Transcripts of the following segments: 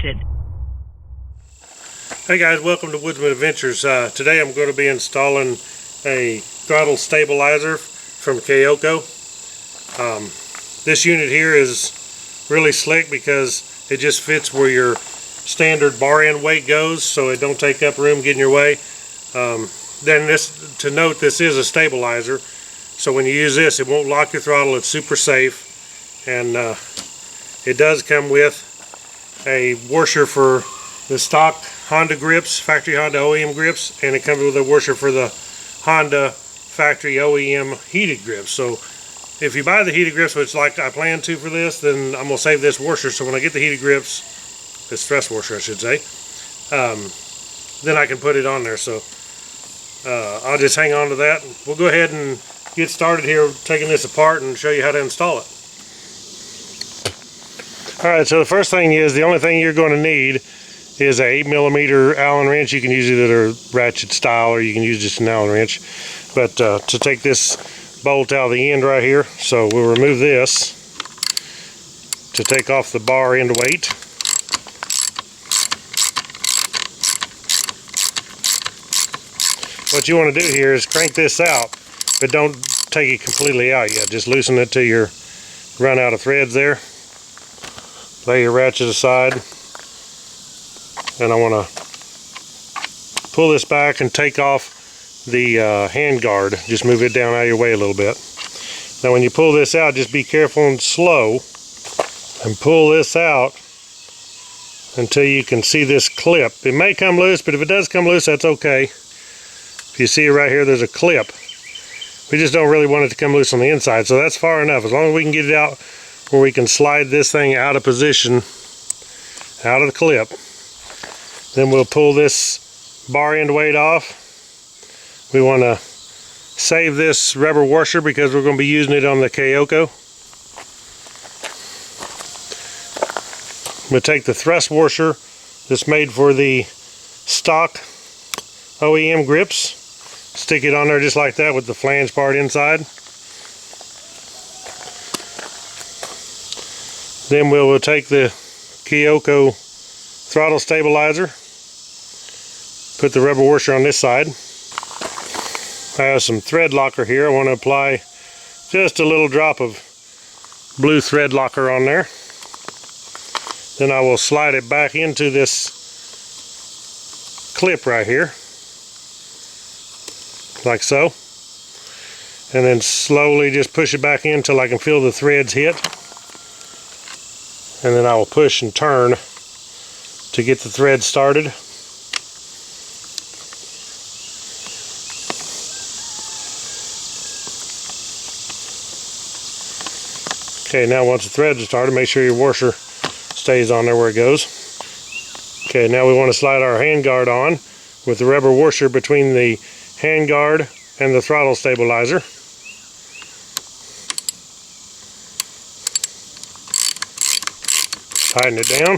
disconnected. Hey guys, welcome to Woodzman Adventures. Today I'm going to be installing a throttle stabilizer from KAOKO. This unit here is really slick because it just fits where your standard bar end weight goes, so it don't take up room, get in your way. Then to note, this is a stabilizer, so when you use this, it won't lock your throttle. It's super safe, and it does come with a washer for the stock Honda grips, factory Honda OEM grips, and it comes with a washer for the Honda factory OEM heated grips. So if you buy the heated grips, which like I plan to for this, then I'm going to save this washer, so when I get the heated grips, this thrust washer I should say, then I can put it on there. So I'll just hang on to that. We'll go ahead and get started here taking this apart and show you how to install it. Alright, so the first thing is, the only thing you're going to need is a 8mm Allen wrench. You can use either a ratchet style or you can use just an Allen wrench. But to take this bolt out of the end right here, so we'll remove this to take off the bar end weight. What you want to do here is crank this out, but don't take it completely out yet. Just loosen it till you run out of threads there. Lay your ratchet aside. And I want to pull this back and take off the hand guard. Just move it down out of your way a little bit. Now when you pull this out, just be careful and slow, and pull this out until you can see this clip. It may come loose, but if it does come loose, that's okay. If you see it right here, there's a clip. We just don't really want it to come loose on the inside, so that's far enough. As long as we can get it out where we can slide this thing out of position, out of the clip. Then we'll pull this bar end weight off. We want to save this rubber washer because we're going to be using it on the KAOKO. We'll take the thrust washer that's made for the stock OEM grips. Stick it on there just like that with the flange part inside. Then we'll take the KAOKO throttle stabilizer. Put the rubber washer on this side. I have some thread locker here. I want to apply just a little drop of blue thread locker on there. Then I will slide it back into this clip right here, like so. And then slowly just push it back in until I can feel the threads hit. And then I will push and turn to get the thread started. Okay, now once the threads are started, make sure your washer stays on there where it goes. Okay, now we want to slide our hand guard on with the rubber washer between the hand guard and the throttle stabilizer. Tighten it down.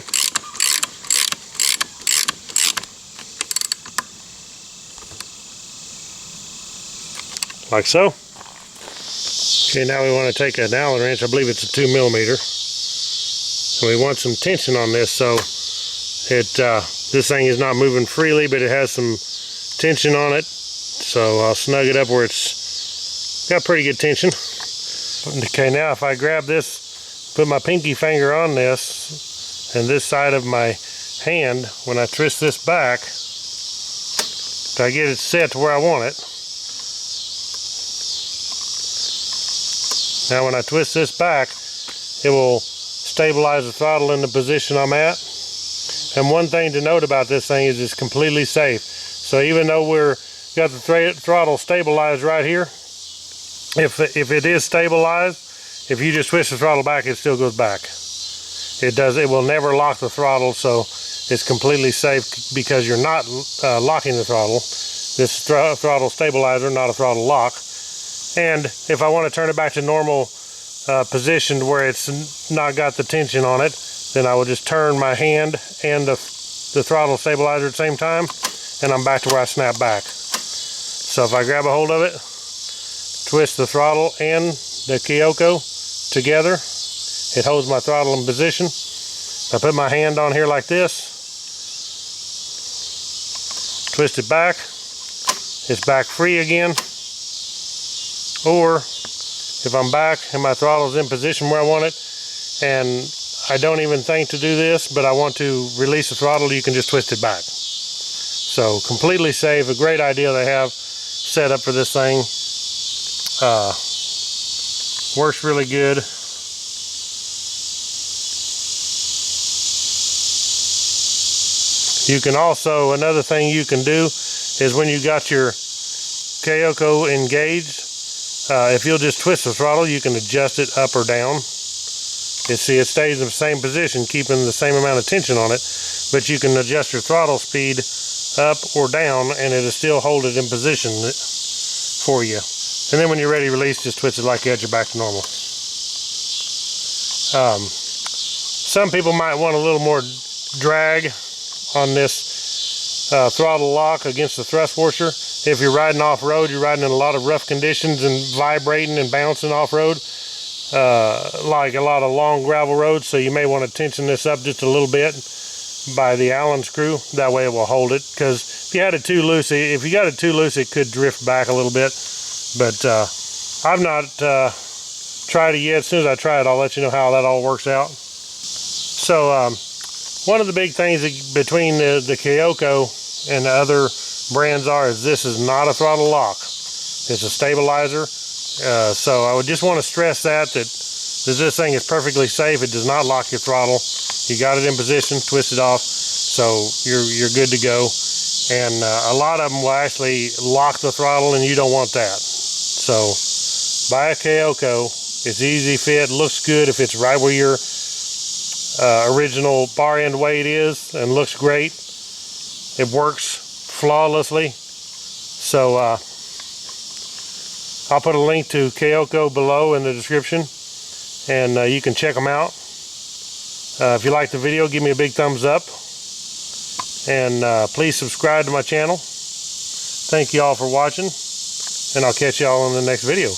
Like so. Okay, now we want to take an Allen wrench. I believe it's a 2mm. And we want some tension on this, so this thing is not moving freely, but it has some tension on it. So I'll snug it up where it's got pretty good tension. Okay, now if I grab this, put my pinky finger on this, and this side of my hand, when I twist this back, I get it set to where I want it. Now when I twist this back, it will stabilize the throttle in the position I'm at. And one thing to note about this thing is it's completely safe. So even though we're got the throttle stabilized right here, if it is stabilized, if you just twist the throttle back, it still goes back. It will never lock the throttle, so it's completely safe because you're not locking the throttle. This throttle stabilizer, not a throttle lock. And if I want to turn it back to normal position where it's not got the tension on it, then I will just turn my hand and the throttle stabilizer at the same time, and I'm back to where I snap back. So if I grab a hold of it, twist the throttle and the KAOKO together, it holds my throttle in position. I put my hand on here like this, twist it back, it's back free again. Or if I'm back and my throttle is in position where I want it, and I don't even think to do this, but I want to release the throttle, you can just twist it back. So completely safe, a great idea they have set up for this thing. Works really good. You can also, another thing you can do is when you got your KAOKO engaged, if you'll just twist the throttle, you can adjust it up or down. You see, it stays in the same position, keeping the same amount of tension on it, but you can adjust your throttle speed up or down, and it'll still hold it in position for you. And then when you're ready to release, just twist it like that, you're back to normal. Some people might want a little more drag on this throttle lock against the thrust washer. If you're riding off-road, you're riding in a lot of rough conditions and vibrating and bouncing off-road, like a lot of long gravel roads, so you may want to tension this up just a little bit by the Allen screw. That way it will hold it, because if you got it too loose, it could drift back a little bit. But I've not tried it yet. As soon as I try it, I'll let you know how that all works out. So one of the big things between the KAOKO and the other brands is this is not a throttle lock. It's a stabilizer. So I would just want to stress that this thing is perfectly safe. It does not lock your throttle. You got it in position, twist it off, so you're good to go. And a lot of them will actually lock the throttle, and you don't want that. So buy a KAOKO. It's easy fit, looks good if it's right where your original bar end weight is, and looks great. It works flawlessly. So I'll put a link to KAOKO below in the description, and you can check them out. If you like the video, give me a big thumbs up, and please subscribe to my channel. Thank you all for watching, and I'll catch you all in the next video.